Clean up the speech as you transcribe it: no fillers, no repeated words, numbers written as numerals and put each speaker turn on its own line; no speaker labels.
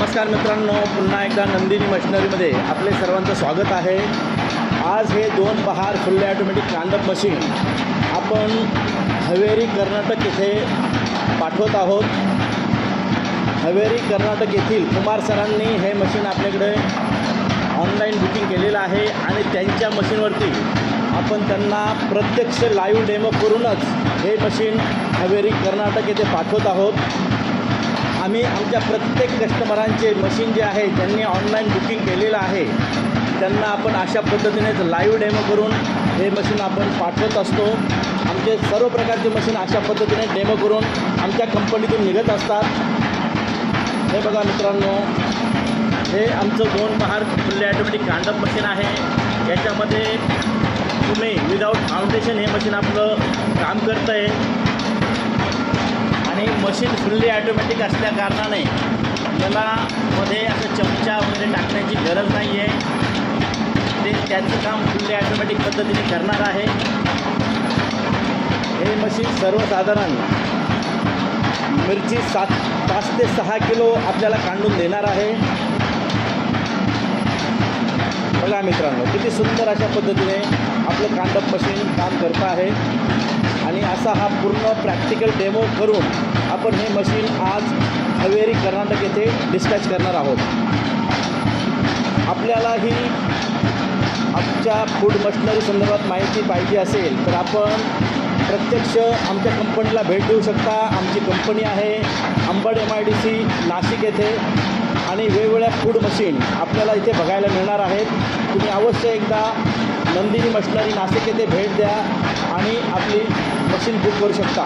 नमस्कार मित्रांनो, पुन्हा एकदा नंदिनी मशिनरीमध्ये आपले सर्वांचं स्वागत आहे। आज हे 2 बहार फुल्ली ऑटोमॅटिक कांडप मशीन आपण हवेरी कर्नाटक येथे पाठवत आहोत। हवेरी कर्नाटक येथील कुमार सरांनी हे मशीन आपल्याकडे ऑनलाईन बुकिंग केलेलं आहे आणि त्यांच्या मशीनवरती आपण त्यांना प्रत्यक्ष लाईव्ह डेमो करूनच हे मशीन हवेरी कर्नाटक येथे पाठवत आहोत। आम्ही आमच्या प्रत्येक कस्टमरांचे मशीन जे आहे त्यांनी ऑनलाईन बुकिंग केलेलं आहे त्यांना आपण अशा पद्धतीनेच लाईव्ह डेमो करून हे मशीन आपण पाठवत असतो। आमचे सर्व प्रकारचे मशीन अशा पद्धतीने डेमो करून आमच्या कंपनीतून निघत असतात। हे बघा मित्रांनो, हे आमचं 2 बहार फुल्ली ऑटोमॅटिक कांडप मशीन आहे। याच्यामध्ये तुम्ही विदाऊट फाउंडेशन हे मशीन आपलं काम करतं आहे आणि मशीन फुल्ली ऑटोमॅटिक असल्या कारणाने याला मध्ये असं चमचा वगैरे टाकण्याची गरज नाही आहे। ते त्याचं काम फुल्ली ऑटोमॅटिक पद्धतीने करणार आहे। हे मशीन सर्वसाधारण मिरची 5 ते 6 किलो आपल्याला काढून देणार आहे। बघा मित्रांनो, किती सुंदर अशा पद्धतीने आपलं कांडप मशीन काम करतं आहे आणि असा हा पूर्ण प्रॅक्टिकल डेमो करून आपण हे मशीन आज हवेरी कर्नाटक येथे डिस्पॅच करणार आहोत। आपल्याला ही आमच्या फूड मशिनरी संदर्भात माहिती पाहिजे असेल तर आपण प्रत्यक्ष आमच्या कंपनीला भेट देऊ शकता। आमची कंपनी आहे अंबड MIDC नाशिक येथे आणि वेगवेगळ्या फूड मशीन आपल्याला इथे बघायला मिळणार आहेत। तुम्ही अवश्य एकदा नंदिनी मशिनरी नाशिक येथे भेट द्या आणि आपली मशीन बुक करू शकता।